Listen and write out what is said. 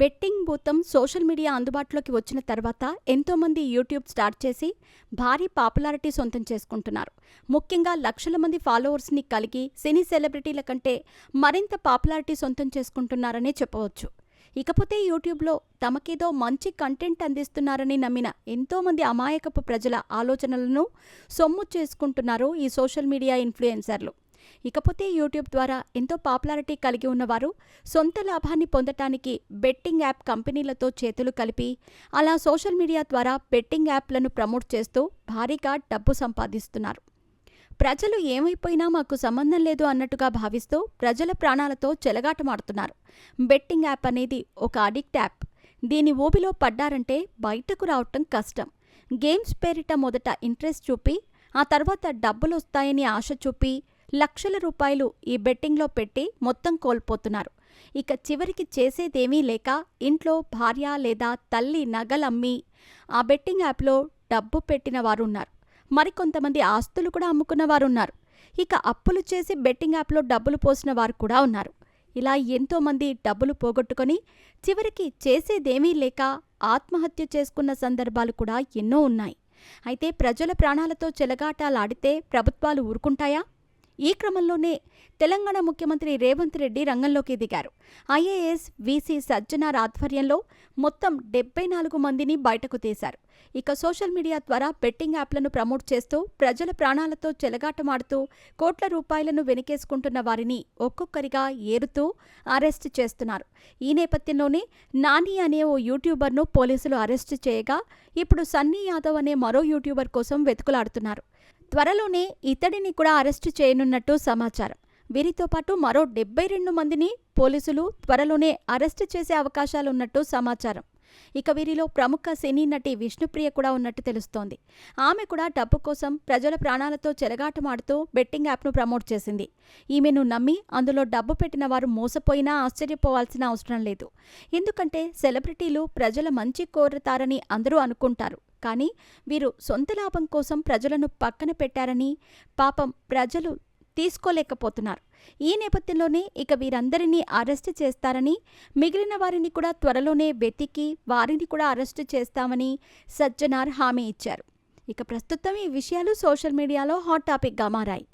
Betting భూతం social media అందుబాటులోకి వచ్చిన తర్వాత ఎంతోమంది యూట్యూబ్ స్టార్ట్ చేసి భారీ పాపులారిటీ సొంతం చేసుకుంటున్నారు. ముఖ్యంగా లక్షల మంది ఫాలోవర్స్ని కలిగి సినీ సెలబ్రిటీల కంటే మరింత పాపులారిటీ సొంతం చేసుకుంటున్నారనే చెప్పవచ్చు. ఇకపోతే యూట్యూబ్లో తమకేదో మంచి కంటెంట్ అందిస్తున్నారని నమ్మిన ఎంతోమంది అమాయకపు ప్రజల ఆలోచనలను సొమ్ము చేసుకుంటున్నారు ఈ సోషల్ మీడియా ఇన్ఫ్లుయెన్సర్లు. ఇకపోతే యూట్యూబ్ ద్వారా ఎంతో పాపులారిటీ కలిగి ఉన్నవారు సొంత లాభాన్ని పొందటానికి బెట్టింగ్ యాప్ కంపెనీలతో చేతులు కలిపి అలా సోషల్ మీడియా ద్వారా బెట్టింగ్ యాప్లను ప్రమోట్ చేస్తూ భారీగా డబ్బు సంపాదిస్తున్నారు. ప్రజలు ఏమైపోయినా మాకు సంబంధం లేదు అన్నట్టుగా భావిస్తూ ప్రజల ప్రాణాలతో చెలగాటమాడుతున్నారు. బెట్టింగ్ యాప్ అనేది ఒక అడిక్ట్ యాప్. దీని ఊబిలో పడ్డారంటే బయటకు రావటం కష్టం. గేమ్స్ పేరిట మొదట ఇంట్రెస్ట్ చూపి ఆ తర్వాత డబ్బులొస్తాయని ఆశ చూపి లక్షల రూపాయలు ఈ బెట్టింగ్లో పెట్టి మొత్తం కోల్పోతున్నారు. ఇక చివరికి చేసేదేమీ లేక ఇంట్లో భార్య లేదా తల్లి నగలమ్మి ఆ బెట్టింగ్ యాప్లో డబ్బు పెట్టిన వారున్నారు. మరికొంతమంది ఆస్తులు కూడా అమ్ముకున్న వారున్నారు. ఇక అప్పులు చేసి బెట్టింగ్ యాప్లో డబ్బులు పోసిన వారు కూడా ఉన్నారు. ఇలా ఎంతోమంది డబ్బులు పోగొట్టుకొని చివరికి చేసేదేమీ లేక ఆత్మహత్య చేసుకున్న సందర్భాలు కూడా ఎన్నో ఉన్నాయి. అయితే ప్రజల ప్రాణాలతో చెలగాటాలాడితే ప్రభుత్వాలు ఊరుకుంటాయా? ఈ క్రమంలోనే తెలంగాణ ముఖ్యమంత్రి రేవంత్ రెడ్డి రంగంలోకి దిగారు. ఐఏఎస్ వీసీ సజ్జనార్ ఆధ్వర్యంలో మొత్తం 74 మందిని బయటకు తీశారు. ఇక సోషల్ మీడియా ద్వారా బెట్టింగ్ యాప్లను ప్రమోట్ చేస్తూ ప్రజల ప్రాణాలతో చెలగాటమాడుతూ కోట్ల రూపాయలను వెనకేసుకుంటున్న వారిని ఒక్కొక్కరిగా ఏరుతూ అరెస్టు చేస్తున్నారు. ఈ నేపథ్యంలోనే నాని అనే ఓ యూట్యూబర్ను పోలీసులు అరెస్టు చేయగా ఇప్పుడు సన్నీ యాదవ్ అనే మరో యూట్యూబర్ కోసం వెతుకులాడుతున్నారు. త్వరలోనే ఇతడిని కూడా అరెస్టు చేయనున్నట్టు సమాచారం. వీరితో పాటు మరో 72 మందిని పోలీసులు త్వరలోనే అరెస్టు చేసే అవకాశాలున్నట్టు సమాచారం. ఇక వీరిలో ప్రముఖ సినీ నటి విష్ణుప్రియ కూడా ఉన్నట్టు తెలుస్తోంది. ఆమె కూడా డబ్బు కోసం ప్రజల ప్రాణాలతో చెలగాటమాడుతూ బెట్టింగ్ యాప్ను ప్రమోట్ చేసింది. ఈమెను నమ్మి అందులో డబ్బు పెట్టిన వారు మోసపోయినా ఆశ్చర్యపోవాల్సిన అవసరం లేదు. ఎందుకంటే సెలబ్రిటీలు ప్రజల మంచి కోరతారని అందరూ అనుకుంటారు. కానీ వీరు సొంత లాభం కోసం ప్రజలను పక్కన పెట్టారని పాపం ప్రజలు తీసుకోలేకపోతున్నారు. ఈ నేపథ్యంలోనే ఇక వీరందరినీ అరెస్టు చేస్తారని, మిగిలిన వారిని కూడా త్వరలోనే వెతికి వారిని కూడా అరెస్టు చేస్తామని సజ్జనార్ హామీ ఇచ్చారు. ఇక ప్రస్తుతం ఈ విషయాలు సోషల్ మీడియాలో హాట్ టాపిక్గా మారాయి.